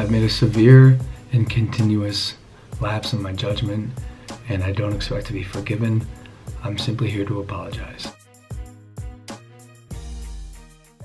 I've made a severe and continuous lapse in my judgment, and I don't expect to be forgiven. I'm simply here to apologize.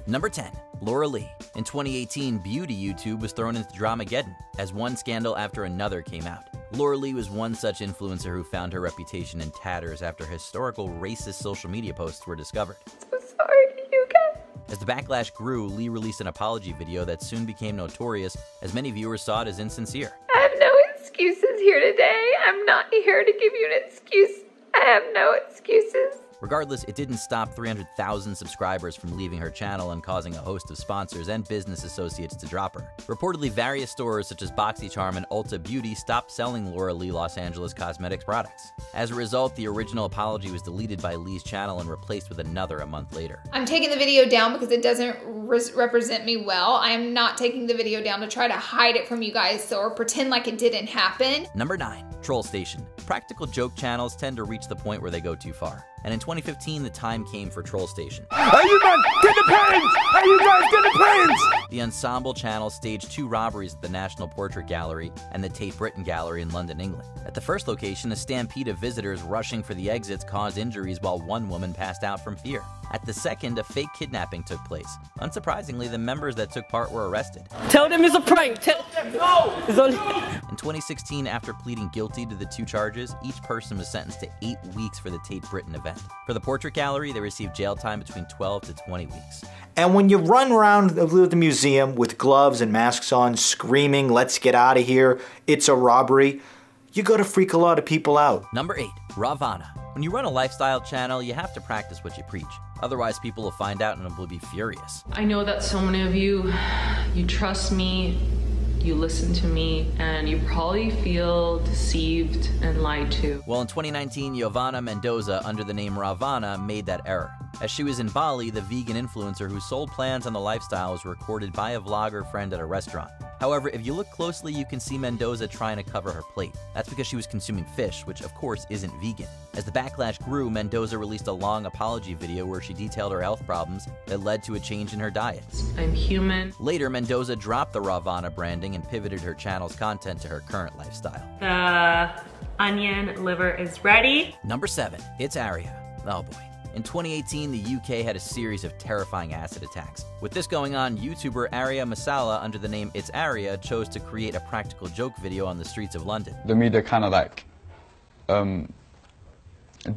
Number 10. Laura Lee. In 2018, beauty YouTube was thrown into Dramageddon as one scandal after another came out. Laura Lee was one such influencer who found her reputation in tatters after historical racist social media posts were discovered. So sorry, you guys. As the backlash grew, Lee released an apology video that soon became notorious as many viewers saw it as insincere. I have no excuses here today. I'm not here to give you an excuse. I have no excuses. Regardless, it didn't stop 300,000 subscribers from leaving her channel and causing a host of sponsors and business associates to drop her. Reportedly, various stores such as BoxyCharm and Ulta Beauty stopped selling Laura Lee Los Angeles cosmetics products. As a result, the original apology was deleted by Lee's channel and replaced with another a month later. I'm taking the video down because it doesn't represent me well. I am not taking the video down to try to hide it from you guys or pretend like it didn't happen. Number 9. Troll Station. Practical joke channels tend to reach the point where they go too far. And in 2015, the time came for Troll Station. Are you guys get the pens? Are you guys get the pens? The Ensemble channel staged 2 robberies at the National Portrait Gallery and the Tate Britain Gallery in London, England. At the first location, a stampede of visitors rushing for the exits caused injuries while one woman passed out from fear. At the second, a fake kidnapping took place. Unsurprisingly, the members that took part were arrested. Tell them it's a prank. In 2016, after pleading guilty to the 2 charges, each person was sentenced to 8 weeks for the Tate Britain event. For the Portrait Gallery, they received jail time between 12 to 20 weeks. And when you run around the museum with gloves and masks on, screaming, "Let's get out of here, it's a robbery," you go to freak a lot of people out. Number 8. Ravana. When you run a lifestyle channel, you have to practice what you preach. Otherwise, people will find out and will be furious. I know that so many of you trust me, you listen to me, and you probably feel deceived and lied to. Well, in 2019, Giovanna Mendoza, under the name Ravana, made that error. As she was in Bali, the vegan influencer who sold plans on the lifestyle was recorded by a vlogger friend at a restaurant. However, if you look closely, you can see Mendoza trying to cover her plate. That's because she was consuming fish, which of course isn't vegan. As the backlash grew, Mendoza released a long apology video where she detailed her health problems that led to a change in her diet. I'm human. Later, Mendoza dropped the Ravana branding and pivoted her channel's content to her current lifestyle. The onion liver is ready. Number 7. It's Arya. Oh boy. In 2018, the UK had a series of terrifying acid attacks. With this going on, YouTuber Arya Masala, under the name It's Arya, chose to create a practical joke video on the streets of London. The media kind of like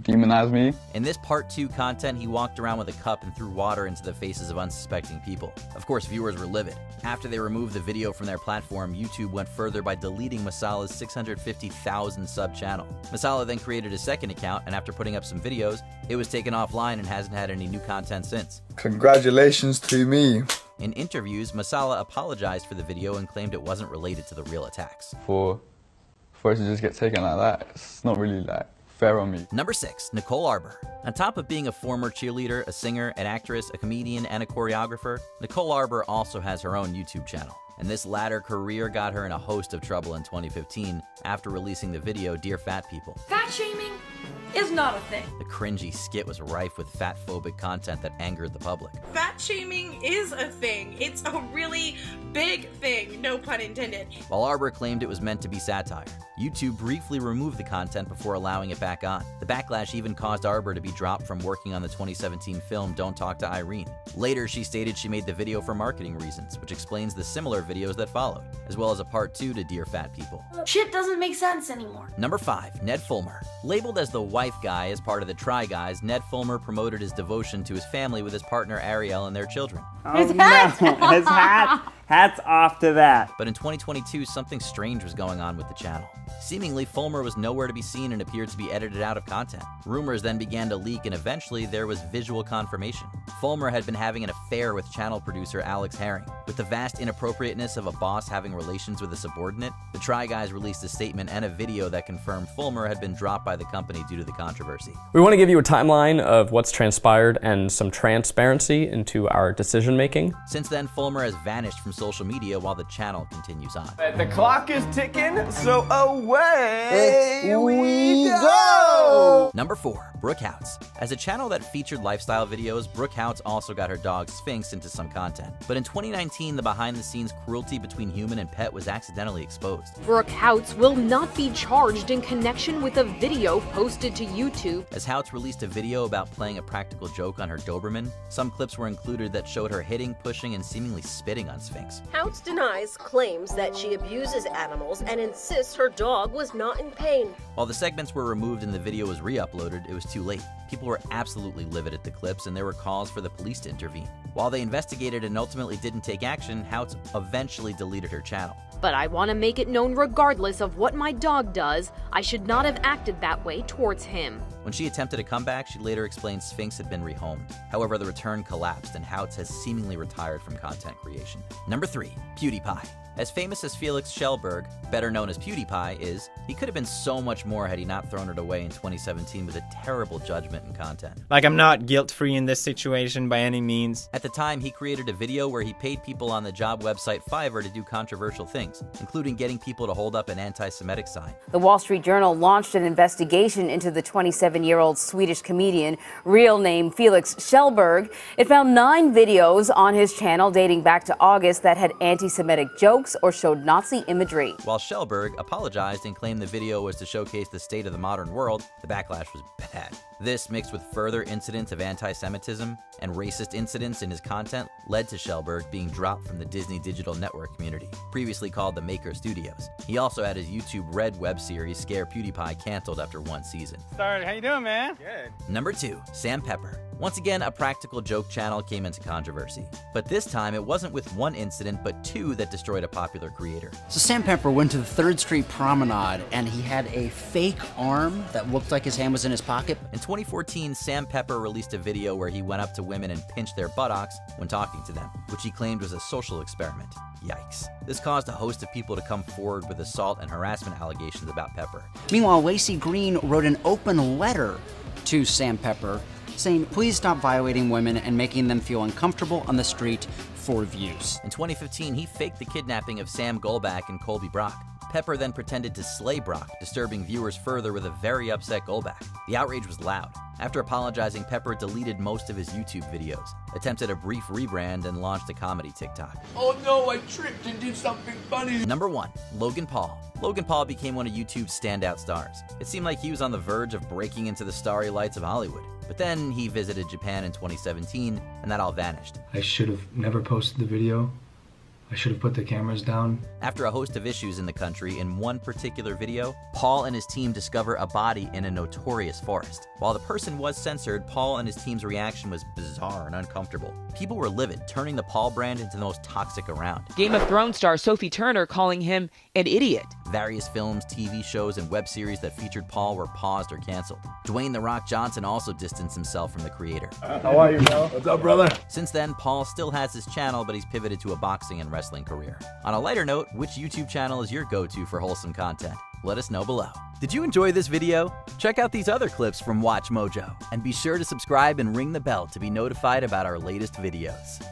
demonized me. In this part 2 content, he walked around with a cup and threw water into the faces of unsuspecting people. Of course, viewers were livid. After they removed the video from their platform, YouTube went further by deleting Masala's 650,000 sub channel. Masala then created a second account, and after putting up some videos, it was taken offline and hasn't had any new content since. Congratulations to me. In interviews, Masala apologized for the video and claimed it wasn't related to the real attacks. For it to just get taken like that, it's not really like fair on me. Number 6. Nicole Arbour. On top of being a former cheerleader, a singer, an actress, a comedian, and a choreographer, Nicole Arbour also has her own YouTube channel. And this latter career got her in a host of trouble in 2015 after releasing the video Dear Fat People. Fat shaming is not a thing. The cringy skit was rife with fat-phobic content that angered the public. Fat shaming is a thing. It's a really big thing, no pun intended. While Arbour claimed it was meant to be satire, YouTube briefly removed the content before allowing it back on. The backlash even caused Arbour to be dropped from working on the 2017 film Don't Talk to Irene. Later, she stated she made the video for marketing reasons, which explains the similar videos that followed, as well as a part 2 to Dear Fat People. Shit doesn't make sense anymore. Number 5. Ned Fulmer. Labeled as the wife guy as part of the Try Guys, Ned Fulmer promoted his devotion to his family with his partner Ariel and their children. His hat! His hat! Hats off to that. But in 2022, something strange was going on with the channel. Seemingly, Fulmer was nowhere to be seen and appeared to be edited out of content. Rumors then began to leak, and eventually there was visual confirmation. Fulmer had been having an affair with channel producer Alex Herring. With the vast inappropriateness of a boss having relations with a subordinate, the Try Guys released a statement and a video that confirmed Fulmer had been dropped by the company due to the controversy. We want to give you a timeline of what's transpired and some transparency into our decision making. Since then, Fulmer has vanished from social media while the channel continues on. The clock is ticking, so away we go! Number 4. Brookhouts. As a channel that featured lifestyle videos, Brookhouts also got her dog Sphinx into some content. But in 2019, the behind-the-scenes cruelty between human and pet was accidentally exposed. Brookhouts will not be charged in connection with a video posted to YouTube. As Houts released a video about playing a practical joke on her Doberman, some clips were included that showed her hitting, pushing, and seemingly spitting on Sphinx. Houts denies claims that she abuses animals and insists her dog was not in pain. While the segments were removed and the video was re-uploaded, it was too late. People were absolutely livid at the clips, and there were calls for the police to intervene. While they investigated and ultimately didn't take action, Houts eventually deleted her channel. But I want to make it known, regardless of what my dog does, I should not have acted that way towards him. When she attempted a comeback, she later explained Sphinx had been rehomed. However, the return collapsed, and Houts has seemingly retired from content creation. Number 3. PewDiePie. As famous as Felix Schellberg, better known as PewDiePie, is, he could have been so much more had he not thrown it away in 2017 with a terrible judgment and content. Like, I'm not guilt-free in this situation by any means. At the time, he created a video where he paid people on the job website Fiverr to do controversial things, including getting people to hold up an anti-Semitic sign. The Wall Street Journal launched an investigation into the 27-year-old Swedish comedian, real name Felix Schellberg. It found 9 videos on his channel dating back to August that had anti-Semitic jokes or showed Nazi imagery. While Schellberg apologized and claimed the video was to showcase the state of the modern world, the backlash was bad. This, mixed with further incidents of anti-Semitism and racist incidents in his content, led to Schellberg being dropped from the Disney Digital Network community, previously called the Maker Studios. He also had his YouTube Red web series Scare PewDiePie canceled after 1 season. Sorry, how you doing, man? Good. Number 2. Sam Pepper. Once again, a practical joke channel came into controversy. But this time, it wasn't with 1 incident, but 2 that destroyed a popular creator. So Sam Pepper went to the 3rd Street Promenade, and he had a fake arm that looked like his hand was in his pocket. In 2014, Sam Pepper released a video where he went up to women and pinched their buttocks when talking to them, which he claimed was a social experiment. Yikes. This caused a host of people to come forward with assault and harassment allegations about Pepper. Meanwhile, Lacey Green wrote an open letter to Sam Pepper saying, please stop violating women and making them feel uncomfortable on the street for views. In 2015, he faked the kidnapping of Sam Goldback and Colby Brock. Pepper then pretended to slay Brock, disturbing viewers further with a very upset Goldback. The outrage was loud. After apologizing, Pepper deleted most of his YouTube videos, attempted a brief rebrand, and launched a comedy TikTok. Oh no, I tripped and did something funny. Number 1. Logan Paul. Logan Paul became one of YouTube's standout stars. It seemed like he was on the verge of breaking into the starry lights of Hollywood. But then he visited Japan in 2017, and that all vanished. I should have never posted the video. I should have put the cameras down. After a host of issues in the country, in one particular video, Paul and his team discover a body in a notorious forest. While the person was censored, Paul and his team's reaction was bizarre and uncomfortable. People were livid, turning the Paul brand into the most toxic around. Game of Thrones star Sophie Turner calling him an idiot. Various films, TV shows, and web series that featured Paul were paused or canceled. Dwayne "The Rock" Johnson also distanced himself from the creator. How are you, bro? What's up, brother? Since then, Paul still has his channel, but he's pivoted to a boxing and wrestling career. On a lighter note, which YouTube channel is your go-to for wholesome content? Let us know below. Did you enjoy this video? Check out these other clips from WatchMojo, and be sure to subscribe and ring the bell to be notified about our latest videos.